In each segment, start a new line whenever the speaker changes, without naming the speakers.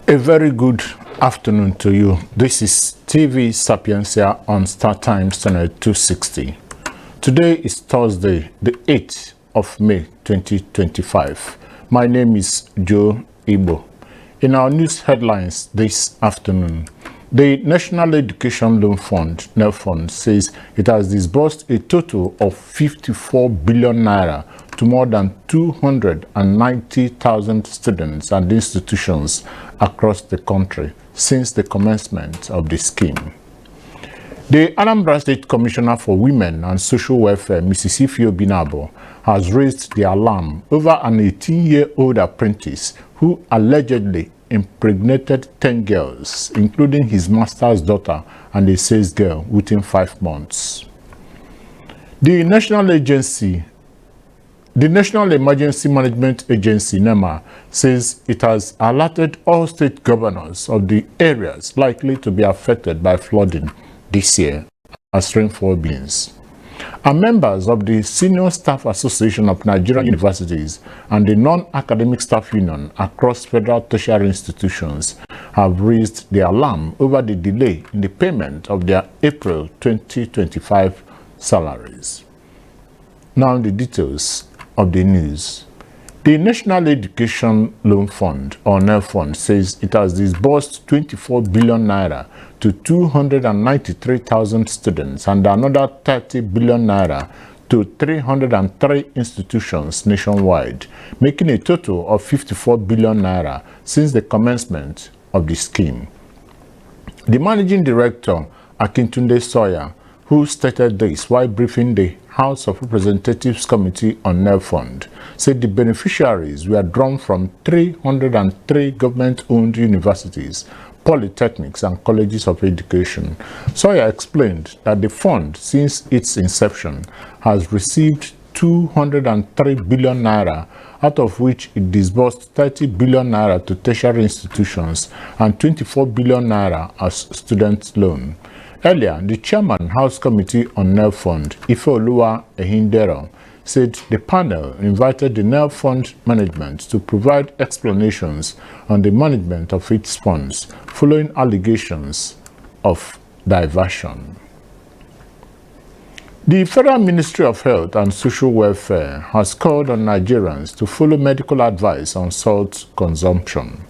A very good afternoon to you. This is TV Sapientia on Star Times Channel 260. Today is Thursday, the 8th of May 2025. My name is Joe Igbo. In our news headlines this afternoon, the National Education Loan Fund, NELFund, says it has disbursed a total of 54 billion naira to more than 290,000 students and institutions across the country since the commencement of the scheme. The Anambra State Commissioner for Women and Social Welfare, Mrs. Ifeobinabo, has raised the alarm over an 18-year-old apprentice who allegedly impregnated 10 girls, including his master's daughter and a sales girl, within 5 months. The National Emergency Management Agency, NEMA, says it has alerted all state governors of the areas likely to be affected by flooding this year as rainfall begins. And members of the Senior Staff Association of Nigerian Universities and the Non-Academic Staff Union across federal tertiary institutions have raised the alarm over the delay in the payment of their April 2025 salaries. Now the details of the news. The National Education Loan Fund, or NELFund, says it has disbursed 24 billion naira to 293,000 students and another 30 billion naira to 303 institutions nationwide, making a total of 54 billion naira since the commencement of the scheme. The Managing Director, Akintunde Sawyer, who stated this while briefing the House of Representatives Committee on NELFund, said the beneficiaries were drawn from 303 government-owned universities, polytechnics, and colleges of education. Sawyer explained that the fund, since its inception, has received 203 billion naira, out of which it disbursed 30 billion naira to tertiary institutions and 24 billion naira as student loan. Earlier, the chairman, House Committee on NELFund, Ifeoluwa Ehindero, said the panel invited the NELFund management to provide explanations on the management of its funds following allegations of diversion. The Federal Ministry of Health and Social Welfare has called on Nigerians to follow medical advice on salt consumption.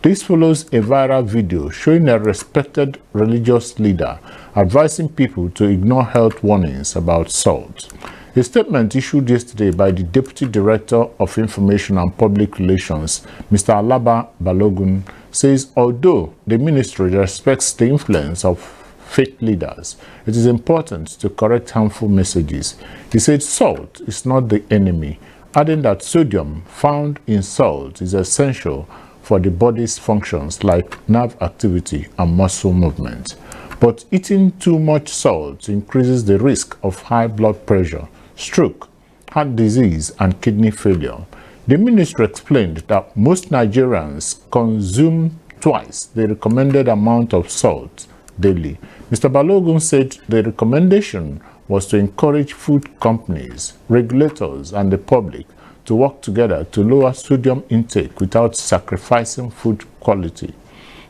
This follows a viral video showing a respected religious leader advising people to ignore health warnings about salt. A statement issued yesterday by the Deputy Director of Information and Public Relations, Mr. Alaba Balogun, says although the ministry respects the influence of faith leaders, it is important to correct harmful messages. He said salt is not the enemy, adding that sodium found in salt is essential for the body's functions like nerve activity and muscle movement. But eating too much salt increases the risk of high blood pressure, stroke, heart disease, and kidney failure. The ministry explained that most Nigerians consume twice the recommended amount of salt daily. Mr. Balogun said the recommendation was to encourage food companies, regulators, and the public to work together to lower sodium intake without sacrificing food quality.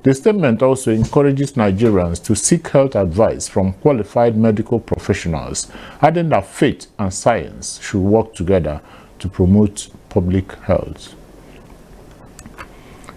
The statement also encourages Nigerians to seek health advice from qualified medical professionals, adding that faith and science should work together to promote public health.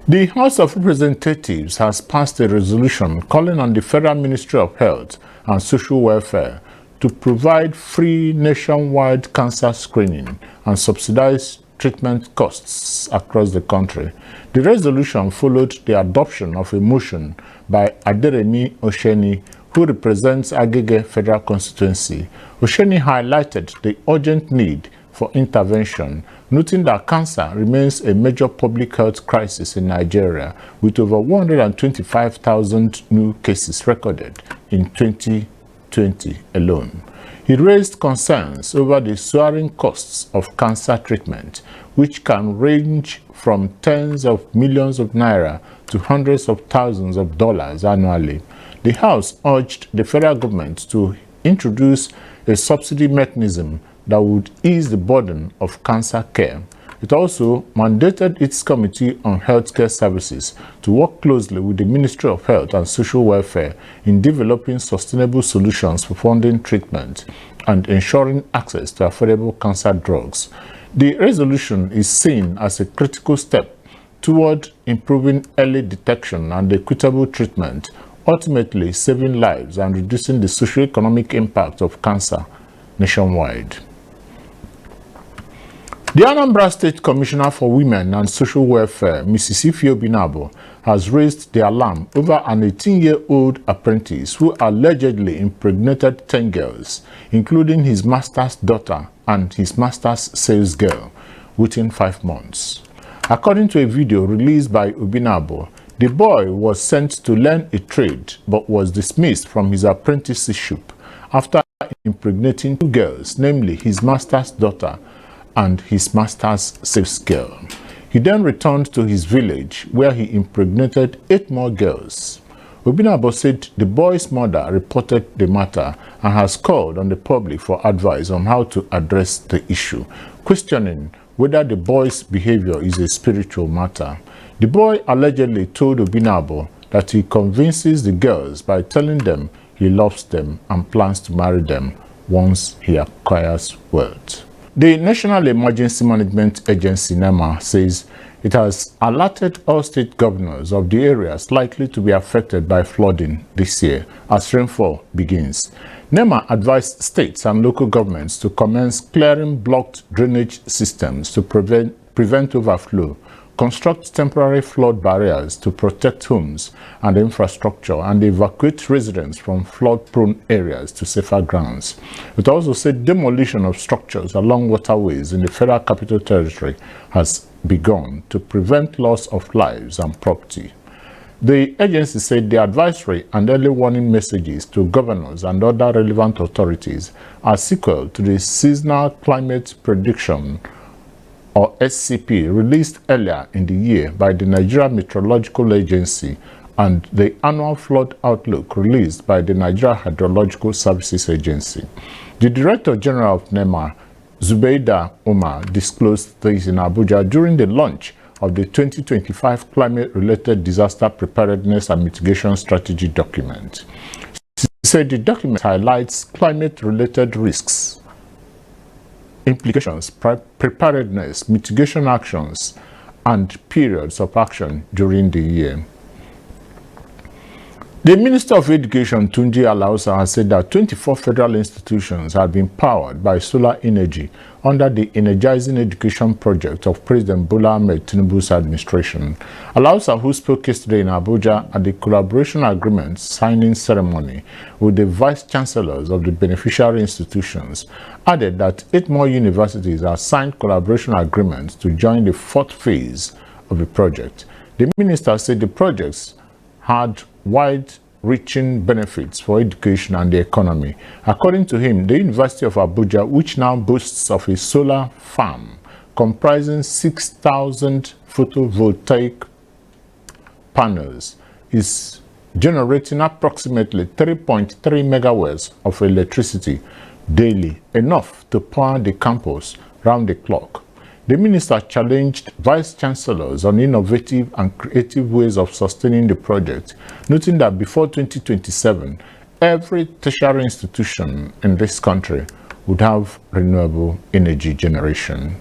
The House of Representatives has passed a resolution calling on the Federal Ministry of Health and Social Welfare to provide free nationwide cancer screening and subsidized treatment costs across the country. The resolution followed the adoption of a motion by Aderemi Osheni, who represents Agege Federal Constituency. Osheni highlighted the urgent need for intervention, noting that cancer remains a major public health crisis in Nigeria, with over 125,000 new cases recorded in 2020 alone. He raised concerns over the soaring costs of cancer treatment, which can range from tens of millions of naira to hundreds of thousands of dollars annually. The House urged the federal government to introduce a subsidy mechanism that would ease the burden of cancer care. It also mandated its Committee on Healthcare Services to work closely with the Ministry of Health and Social Welfare in developing sustainable solutions for funding treatment and ensuring access to affordable cancer drugs. The resolution is seen as a critical step toward improving early detection and equitable treatment, ultimately saving lives and reducing the socio-economic impact of cancer nationwide. The Anambra State Commissioner for Women and Social Welfare, Mrs. Obinabo, has raised the alarm over an 18-year-old apprentice who allegedly impregnated 10 girls, including his master's daughter and his master's sales girl, within 5 months. According to a video released by Obinabo, the boy was sent to learn a trade but was dismissed from his apprenticeship after impregnating 2 girls, namely his master's daughter and his master's sales girl. He then returned to his village where he impregnated 8 more girls. Obinabo said the boy's mother reported the matter and has called on the public for advice on how to address the issue, questioning whether the boy's behavior is a spiritual matter. The boy allegedly told Obinabo that he convinces the girls by telling them he loves them and plans to marry them once he acquires wealth. The National Emergency Management Agency, NEMA, says it has alerted all state governors of the areas likely to be affected by flooding this year as rainfall begins. NEMA advised states and local governments to commence clearing blocked drainage systems to prevent overflow, construct temporary flood barriers to protect homes and infrastructure, and evacuate residents from flood-prone areas to safer grounds. It also said demolition of structures along waterways in the Federal Capital Territory has begun to prevent loss of lives and property. The agency said the advisory and early warning messages to governors and other relevant authorities are sequel to the Seasonal Climate Prediction or SCP, released earlier in the year by the Nigeria Meteorological Agency, and the Annual Flood Outlook released by the Nigeria Hydrological Services Agency. The Director General of NEMA, Zubeida Umar, disclosed this in Abuja during the launch of the 2025 Climate-Related Disaster Preparedness and Mitigation Strategy document. She said the document highlights climate-related risks, implications, preparedness, mitigation actions, and periods of action during the year. The Minister of Education, Tunji Alausa, has said that 24 federal institutions have been powered by solar energy under the Energizing Education project of President Bola Ahmed Tinubu's administration. Alausa, who spoke yesterday in Abuja at the collaboration agreement signing ceremony with the vice chancellors of the beneficiary institutions, added that 8 more universities have signed collaboration agreements to join the 4th phase of the project. The minister said the projects had wide-reaching benefits for education and the economy. According to him, the University of Abuja, which now boasts of a solar farm comprising 6,000 photovoltaic panels, is generating approximately 3.3 megawatts of electricity daily, enough to power the campus round the clock. The minister challenged vice chancellors on innovative and creative ways of sustaining the project, noting that before 2027, every tertiary institution in this country would have renewable energy generation.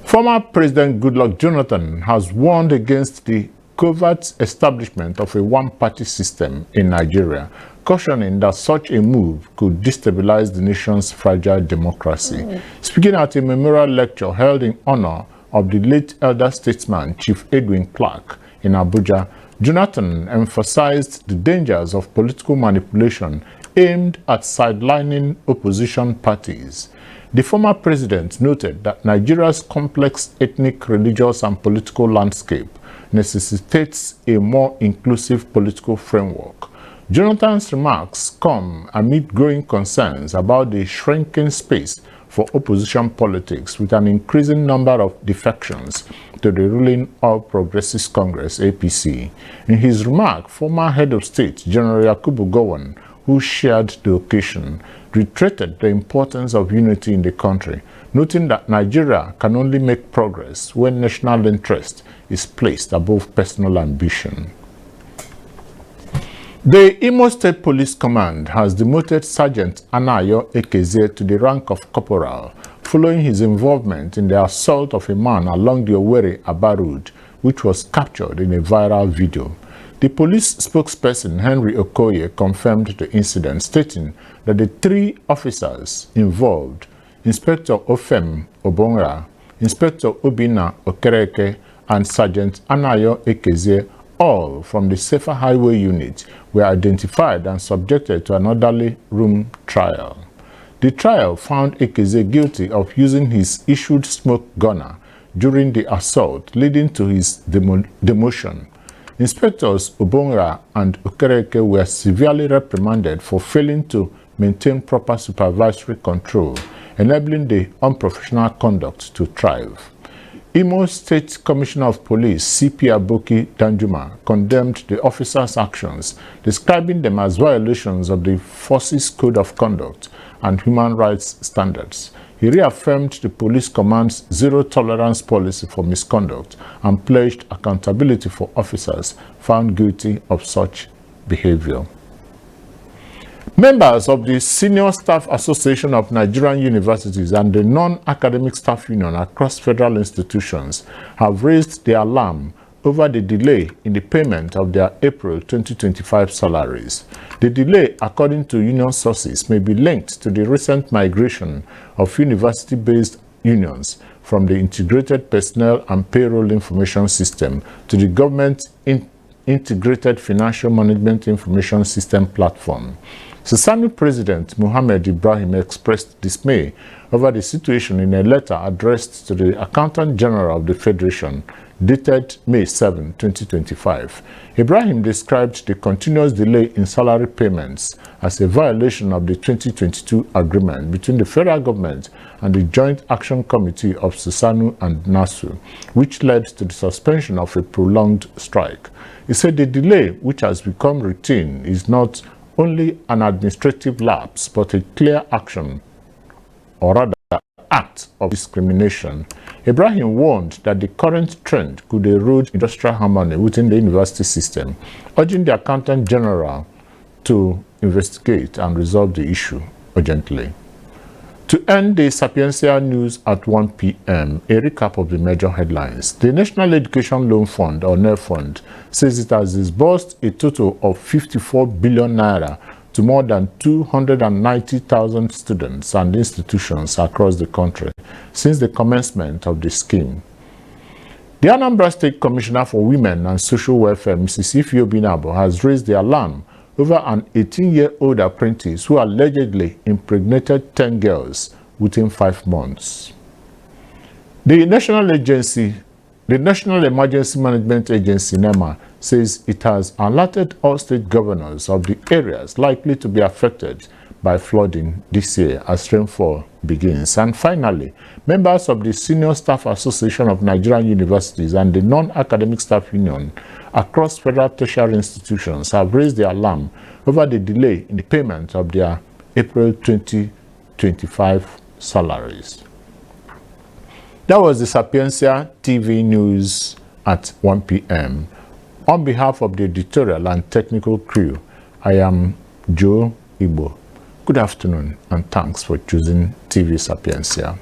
Former President Goodluck Jonathan has warned against the covert establishment of a one-party system in Nigeria, cautioning that such a move could destabilize the nation's fragile democracy. Speaking at a memorial lecture held in honor of the late elder statesman Chief Edwin Clark in Abuja, Jonathan emphasized the dangers of political manipulation aimed at sidelining opposition parties. The former president noted that Nigeria's complex ethnic, religious, and political landscape necessitates a more inclusive political framework. Jonathan's remarks come amid growing concerns about the shrinking space for opposition politics, with an increasing number of defections to the ruling All Progressives Congress (APC). In his remark, former head of state General Yakubu Gowon, who shared the occasion, reiterated the importance of unity in the country, noting that Nigeria can only make progress when national interest is placed above personal ambition. The Imo State Police Command has demoted Sergeant Anayo Ekeze to the rank of corporal following his involvement in the assault of a man along the Owerri-Aba road, which was captured in a viral video. The police spokesperson Henry Okoye confirmed the incident, stating that the 3 officers involved, Inspector Ofem Obonra, Inspector Obina Okereke, and Sergeant Anayo Ekeze, all from the Safer Highway Unit, were identified and subjected to an orderly room trial. The trial found Ekeze guilty of using his issued smoke gunner during the assault, leading to his demotion. Inspectors Obonra and Okereke were severely reprimanded for failing to maintain proper supervisory control, enabling the unprofessional conduct to thrive. Imo State Commissioner of Police CP Aboki Danjuma condemned the officers' actions, describing them as violations of the Forces Code of Conduct and human rights standards. He reaffirmed the police command's zero-tolerance policy for misconduct and pledged accountability for officers found guilty of such behavior. Members of the Senior Staff Association of Nigerian Universities and the Non-Academic Staff Union across federal institutions have raised their alarm over the delay in the payment of their April 2025 salaries. The delay, according to union sources, may be linked to the recent migration of university-based unions from the Integrated Personnel and Payroll Information System to the Government Integrated Financial Management Information System platform. SUSANU President Mohammed Ibrahim expressed dismay over the situation in a letter addressed to the Accountant General of the Federation, dated May 7, 2025. Ibrahim described the continuous delay in salary payments as a violation of the 2022 agreement between the federal government and the Joint Action Committee of SUSANU and NASU, which led to the suspension of a prolonged strike. He said the delay, which has become routine, is not only an administrative lapse, but a clear action, or rather act of discrimination. Ibrahim warned that the current trend could erode industrial harmony within the university system, urging the Accountant General to investigate and resolve the issue urgently. To end the Sapientia news at 1 p.m., a recap of the major headlines. The National Education Loan Fund, or NELFund, says it has disbursed a total of 54 billion naira to more than 290,000 students and institutions across the country since the commencement of the scheme. The Anambra State Commissioner for Women and Social Welfare, Mrs. Ifeobinabo, has raised the alarm over an 18-year-old apprentice who allegedly impregnated 10 girls within 5 months. The National Emergency Management Agency, NEMA, says it has alerted all state governors of the areas likely to be affected by flooding this year as rainfall begins. And finally, members of the Senior Staff Association of Nigerian Universities and the Non-Academic Staff Union across federal tertiary institutions have raised their alarm over the delay in the payment of their April 2025 salaries. That was the Sapientia TV news at 1 p.m. On behalf of the editorial and technical crew, I am Joe Igbo. Good afternoon and thanks for choosing TV Sapientia.